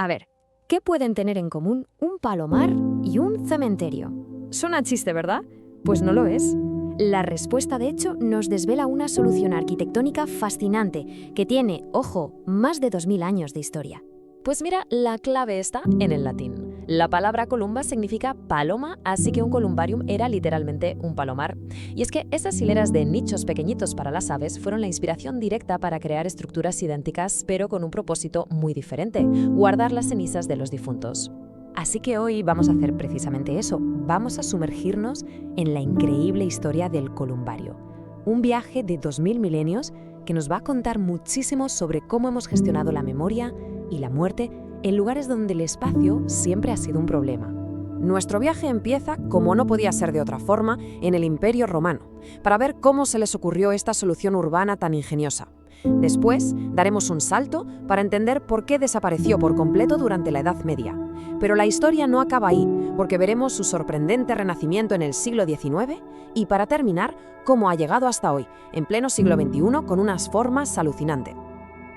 A ver, ¿qué pueden tener en común un palomar y un cementerio? Suena a chiste, ¿verdad? Pues no lo es. La respuesta, de hecho, nos desvela una solución arquitectónica fascinante que tiene, ojo, más de 2000 años de historia. Pues mira, la clave está en el latín. La palabra columba significa paloma, así que un columbarium era literalmente un palomar. Y es que esas hileras de nichos pequeñitos para las aves fueron la inspiración directa para crear estructuras idénticas, pero con un propósito muy diferente: guardar las cenizas de los difuntos. Así que hoy vamos a hacer precisamente eso. Vamos a sumergirnos en la increíble historia del columbario. Un viaje de 2000 milenios que nos va a contar muchísimo sobre cómo hemos gestionado la memoria y la muerte en lugares donde el espacio siempre ha sido un problema. Nuestro viaje empieza, como no podía ser de otra forma, en el Imperio Romano, para ver cómo se les ocurrió esta solución urbana tan ingeniosa. Después, daremos un salto para entender por qué desapareció por completo durante la Edad Media. Pero la historia no acaba ahí, porque veremos su sorprendente renacimiento en el siglo XIX y, para terminar, cómo ha llegado hasta hoy, en pleno siglo XXI, con unas formas alucinantes.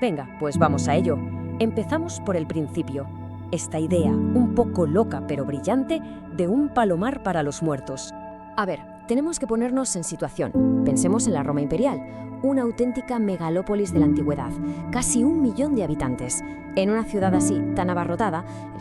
Venga, pues vamos a ello. Empezamos por el principio. Esta idea, un poco loca pero brillante, de un palomar para los muertos. A ver, tenemos que ponernos en situación. Pensemos en la Roma imperial, una auténtica megalópolis de la antigüedad, casi 1 millón de habitantes. En una ciudad así, tan abarrotada, el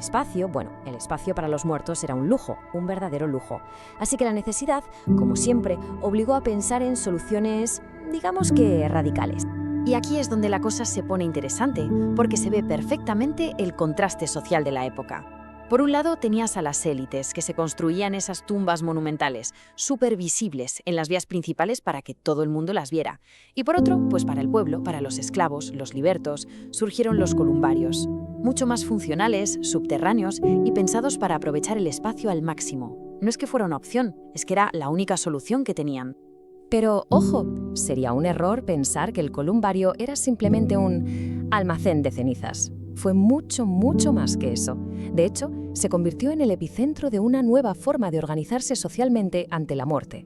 espacio para los muertos era un lujo, un verdadero lujo. Así que la necesidad, como siempre, obligó a pensar en soluciones, digamos que radicales. Y aquí es donde la cosa se pone interesante, porque se ve perfectamente el contraste social de la época. Por un lado tenías a las élites, que se construían esas tumbas monumentales, súper visibles en las vías principales para que todo el mundo las viera. Y por otro, pues para el pueblo, para los esclavos, los libertos, surgieron los columbarios, mucho más funcionales, subterráneos y pensados para aprovechar el espacio al máximo. No es que fuera una opción, es que era la única solución que tenían. Pero, ojo, sería un error pensar que el columbario era simplemente un almacén de cenizas. Fue mucho, mucho más que eso. De hecho, se convirtió en el epicentro de una nueva forma de organizarse socialmente ante la muerte.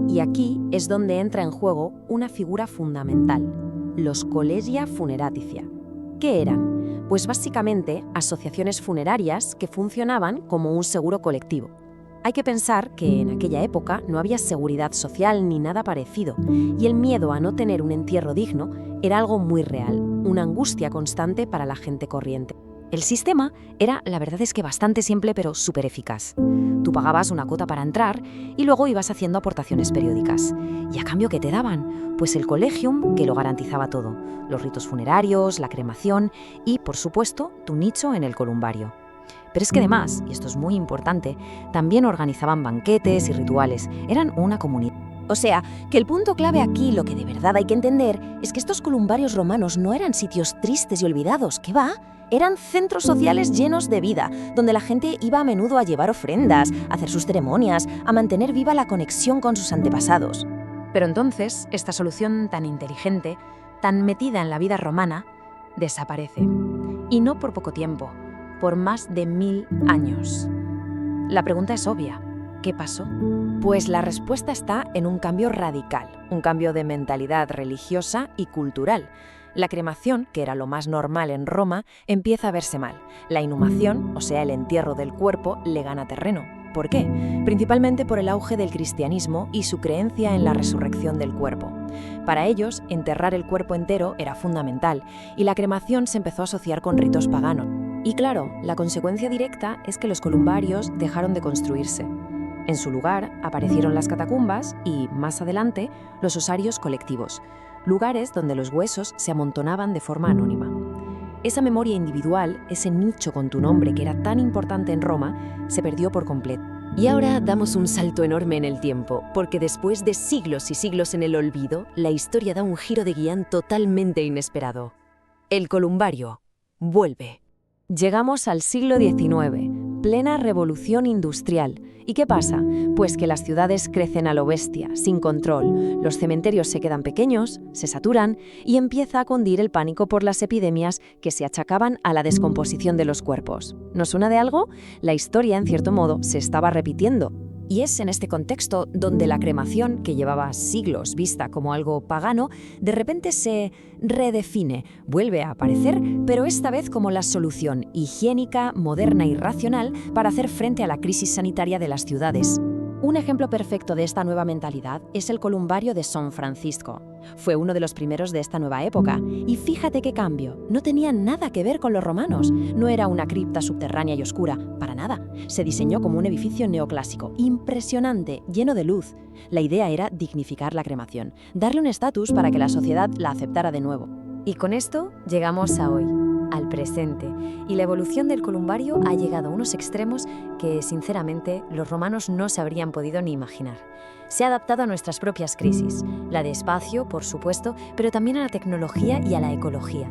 Y aquí es donde entra en juego una figura fundamental: los collegia funeraticia. ¿Qué eran? Pues básicamente asociaciones funerarias que funcionaban como un seguro colectivo. Hay que pensar que en aquella época no había seguridad social ni nada parecido, y el miedo a no tener un entierro digno era algo muy real, una angustia constante para la gente corriente. El sistema era, la verdad es que bastante simple, pero súper eficaz. Tú pagabas una cuota para entrar y luego ibas haciendo aportaciones periódicas. ¿Y a cambio qué te daban? Pues el collegium, que lo garantizaba todo: los ritos funerarios, la cremación y, por supuesto, tu nicho en el columbario. Pero es que además, y esto es muy importante, también organizaban banquetes y rituales. Eran una comunidad. O sea, que el punto clave aquí, lo que de verdad hay que entender, es que estos columbarios romanos no eran sitios tristes y olvidados, ¿qué va? Eran centros sociales llenos de vida, donde la gente iba a menudo a llevar ofrendas, a hacer sus ceremonias, a mantener viva la conexión con sus antepasados. Pero entonces, esta solución tan inteligente, tan metida en la vida romana, desaparece. Y no por poco tiempo, por más de 1000 años. La pregunta es obvia: ¿qué pasó? Pues la respuesta está en un cambio radical, un cambio de mentalidad religiosa y cultural. La cremación, que era lo más normal en Roma, empieza a verse mal. La inhumación, o sea, el entierro del cuerpo, le gana terreno. ¿Por qué? Principalmente por el auge del cristianismo y su creencia en la resurrección del cuerpo. Para ellos, enterrar el cuerpo entero era fundamental, y la cremación se empezó a asociar con ritos paganos. Y claro, la consecuencia directa es que los columbarios dejaron de construirse. En su lugar aparecieron las catacumbas y, más adelante, los osarios colectivos, lugares donde los huesos se amontonaban de forma anónima. Esa memoria individual, ese nicho con tu nombre que era tan importante en Roma, se perdió por completo. Y ahora damos un salto enorme en el tiempo, porque después de siglos y siglos en el olvido, la historia da un giro de guión totalmente inesperado. El columbario vuelve. Llegamos al siglo XIX, plena revolución industrial. ¿Y qué pasa? Pues que las ciudades crecen a lo bestia, sin control. Los cementerios se quedan pequeños, se saturan y empieza a cundir el pánico por las epidemias que se achacaban a la descomposición de los cuerpos. ¿Nos suena de algo? La historia, en cierto modo, se estaba repitiendo. Y es en este contexto donde la cremación, que llevaba siglos vista como algo pagano, de repente se redefine, vuelve a aparecer, pero esta vez como la solución higiénica, moderna y racional para hacer frente a la crisis sanitaria de las ciudades. Un ejemplo perfecto de esta nueva mentalidad es el columbario de San Francisco. Fue uno de los primeros de esta nueva época, y fíjate qué cambio, no tenía nada que ver con los romanos, no era una cripta subterránea y oscura, para nada. Se diseñó como un edificio neoclásico, impresionante, lleno de luz. La idea era dignificar la cremación, darle un estatus para que la sociedad la aceptara de nuevo. Y con esto llegamos a hoy, al presente, y la evolución del columbario ha llegado a unos extremos que, sinceramente, los romanos no se habrían podido ni imaginar. Se ha adaptado a nuestras propias crisis, la de espacio, por supuesto, pero también a la tecnología y a la ecología.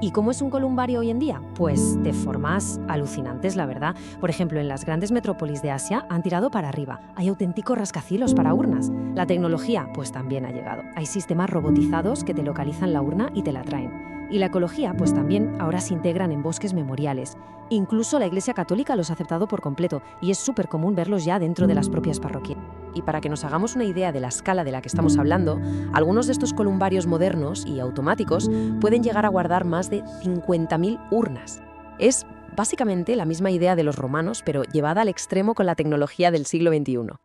¿Y cómo es un columbario hoy en día? Pues de formas alucinantes, la verdad. Por ejemplo, en las grandes metrópolis de Asia han tirado para arriba. Hay auténticos rascacielos para urnas. La tecnología, pues también ha llegado. Hay sistemas robotizados que te localizan la urna y te la traen. Y la ecología, pues también ahora se integran en bosques memoriales. Incluso la Iglesia Católica los ha aceptado por completo y es súper común verlos ya dentro de las propias parroquias. Y para que nos hagamos una idea de la escala de la que estamos hablando, algunos de estos columbarios modernos y automáticos pueden llegar a guardar más de 50.000 urnas. Es básicamente la misma idea de los romanos, pero llevada al extremo con la tecnología del siglo XXI.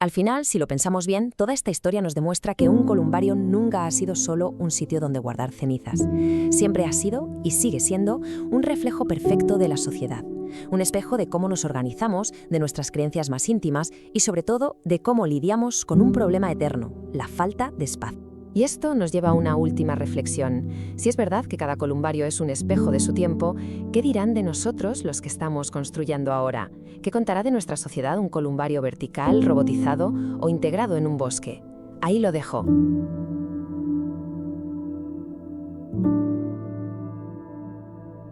Al final, si lo pensamos bien, toda esta historia nos demuestra que un columbario nunca ha sido solo un sitio donde guardar cenizas. Siempre ha sido, y sigue siendo, un reflejo perfecto de la sociedad. Un espejo de cómo nos organizamos, de nuestras creencias más íntimas y, sobre todo, de cómo lidiamos con un problema eterno, la falta de espacio. Y esto nos lleva a una última reflexión. Si es verdad que cada columbario es un espejo de su tiempo, ¿qué dirán de nosotros los que estamos construyendo ahora? ¿Qué contará de nuestra sociedad un columbario vertical, robotizado o integrado en un bosque? Ahí lo dejo.